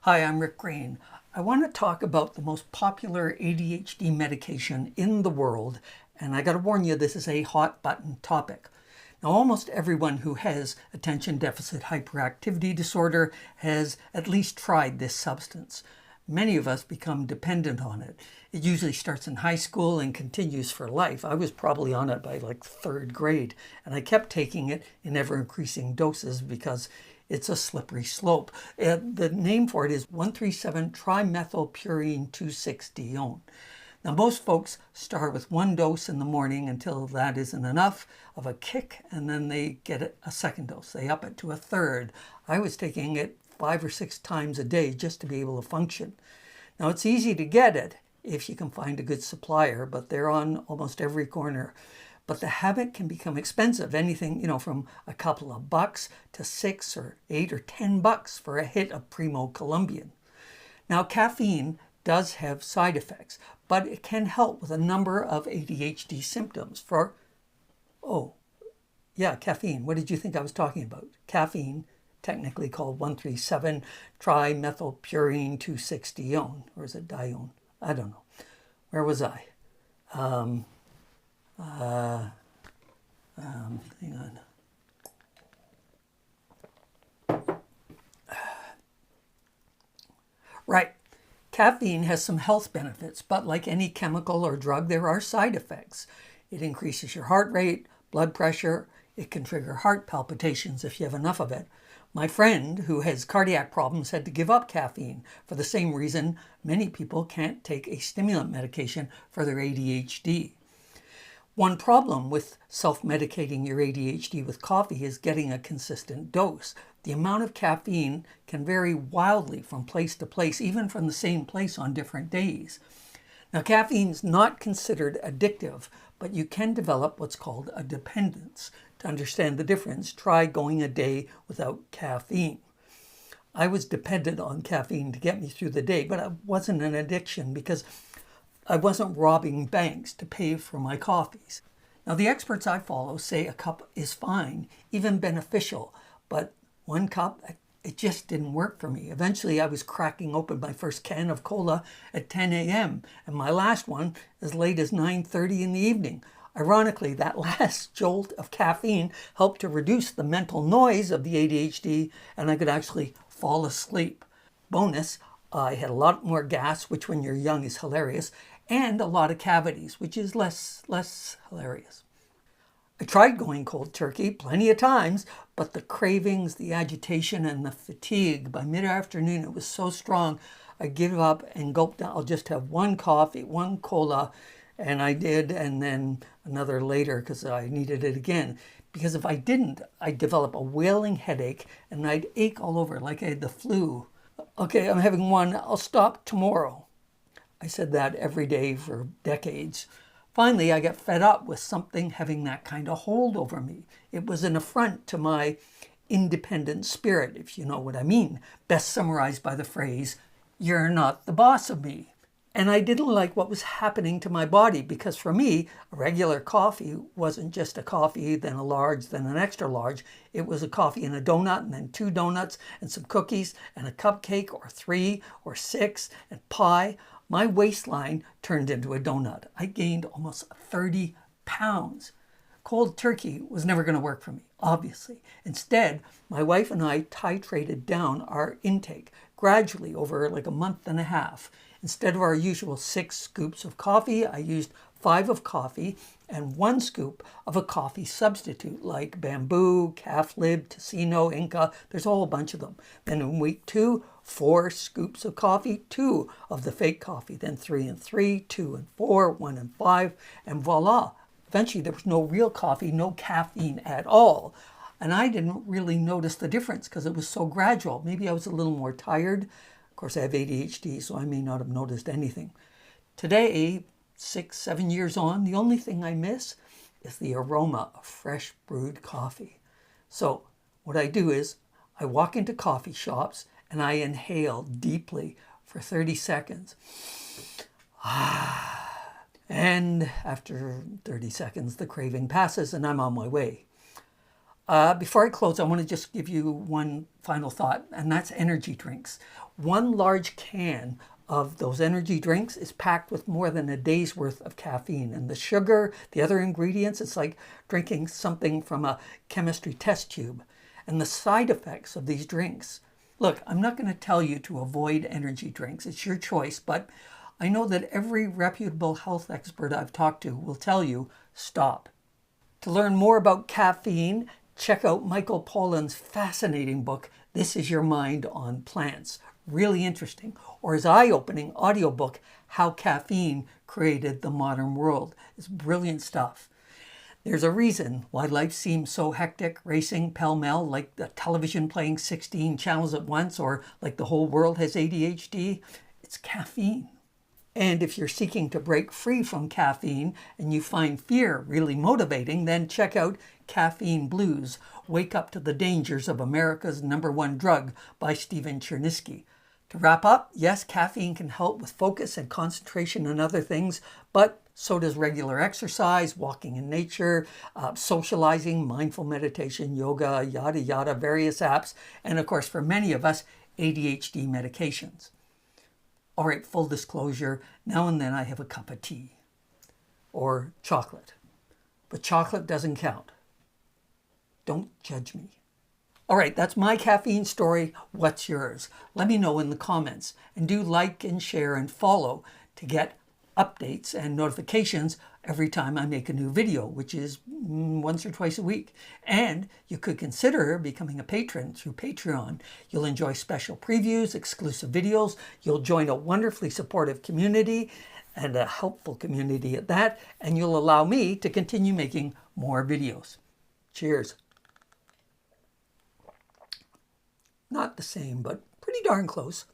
Hi, I'm Rick Green. I want to talk about the most popular ADHD medication in the world, and I got to warn you, this is a hot button topic. Now, almost everyone who has attention deficit hyperactivity disorder has at least tried this substance. Many of us become dependent on it. It usually starts in high school and continues for life. I was probably on it by like third grade, and I kept taking it in ever increasing doses because it's a slippery slope. The name for it is 1,3,7-trimethylpurine 2,6-dione. Now, most folks start with one dose in the morning until that isn't enough of a kick, and then they get a second dose. They up it to a third. I was taking it 5 or 6 times a day just to be able to function. Now, it's easy to get it if you can find a good supplier, but they're on almost every corner. But the habit can become expensive, anything, from a couple of bucks to $6 or $8 or $10 for a hit of Primo Colombian. Now, caffeine does have side effects, but it can help with a number of ADHD symptoms. Caffeine. What did you think I was talking about? Caffeine, technically called 1,3,7-trimethylpurine 2,6-dione, or is it dione? I don't know. Where was I? Hang on. Right. Caffeine has some health benefits, but like any chemical or drug, there are side effects. It increases your heart rate, blood pressure. It can trigger heart palpitations if you have enough of it. My friend, who has cardiac problems, had to give up caffeine for the same reason many people can't take a stimulant medication for their ADHD. One problem with self-medicating your ADHD with coffee is getting a consistent dose. The amount of caffeine can vary wildly from place to place, even from the same place on different days. Now, caffeine is not considered addictive, but you can develop what's called a dependence. To understand the difference, try going a day without caffeine. I was dependent on caffeine to get me through the day, but it wasn't an addiction because I wasn't robbing banks to pay for my coffees. Now, the experts I follow say a cup is fine, even beneficial, but one cup, it just didn't work for me. Eventually, I was cracking open my first can of cola at 10 a.m. and my last one as late as 9:30 in the evening. Ironically, that last jolt of caffeine helped to reduce the mental noise of the ADHD, and I could actually fall asleep. Bonus, I had a lot more gas, which when you're young is hilarious, and a lot of cavities, which is less hilarious. I tried going cold turkey plenty of times, but the cravings, the agitation, and the fatigue, by mid-afternoon, it was so strong, I give up and gulp down. I'll just have one coffee, one cola, and I did, and then another later because I needed it again. Because if I didn't, I'd develop a wailing headache, and I'd ache all over like I had the flu. Okay, I'm having one. I'll stop tomorrow. I said that every day for decades. Finally, I got fed up with something having that kind of hold over me. It was an affront to my independent spirit, if you know what I mean. Best summarized by the phrase, "You're not the boss of me." And I didn't like what was happening to my body because for me, a regular coffee wasn't just a coffee, then a large, then an extra large. It was a coffee and a donut, and then 2 donuts and some cookies and a cupcake or 3 or 6 and pie. My waistline turned into a donut. I gained almost 30 pounds. Cold turkey was never going to work for me, obviously. Instead, my wife and I titrated down our intake gradually over like a month and a half. Instead of our usual 6 scoops of coffee, I used 5 of coffee and 1 scoop of a coffee substitute like Bambu, CafLib, Teecino, Inka. There's a whole bunch of them. Then in week 2, 4 scoops of coffee, 2 of the fake coffee. Then 3 and 3, 2 and 4, 1 and 5, and voila. Eventually, there was no real coffee, no caffeine at all. And I didn't really notice the difference because it was so gradual. Maybe I was a little more tired. Of course, I have ADHD, so I may not have noticed anything. Today, 6, 7 years on, the only thing I miss is the aroma of fresh brewed coffee. So what I do is I walk into coffee shops and I inhale deeply for 30 seconds. And after 30 seconds, the craving passes and I'm on my way. Before I close, I want to just give you one final thought, and that's energy drinks. One large can of those energy drinks is packed with more than a day's worth of caffeine. And the sugar, the other ingredients, it's like drinking something from a chemistry test tube. And the side effects of these drinks. Look, I'm not going to tell you to avoid energy drinks. It's your choice, but I know that every reputable health expert I've talked to will tell you, stop. To learn more about caffeine, check out Michael Pollan's fascinating book, This Is Your Mind on Plants. Really interesting. Or his eye-opening audiobook, How Caffeine Created the Modern World. It's brilliant stuff. There's a reason why life seems so hectic, racing pell-mell, like the television playing 16 channels at once, or like the whole world has ADHD. It's caffeine. And if you're seeking to break free from caffeine and you find fear really motivating, then check out Caffeine Blues, Wake Up to the Dangers of America's #1 Drug by Stephen Chernisky. To wrap up, yes, caffeine can help with focus and concentration and other things, but so does regular exercise, walking in nature, socializing, mindful meditation, yoga, yada, yada, various apps, and of course, for many of us, ADHD medications. All right, full disclosure, now and then I have a cup of tea or chocolate, but chocolate doesn't count. Don't judge me. All right, that's my caffeine story. What's yours? Let me know in the comments, and do like and share and follow to get updates and notifications every time I make a new video, which is once or twice a week. And you could consider becoming a patron through Patreon. You'll enjoy special previews, exclusive videos. You'll join a wonderfully supportive community, and a helpful community at that, and you'll allow me to continue making more videos. Cheers. Not the same, but pretty darn close.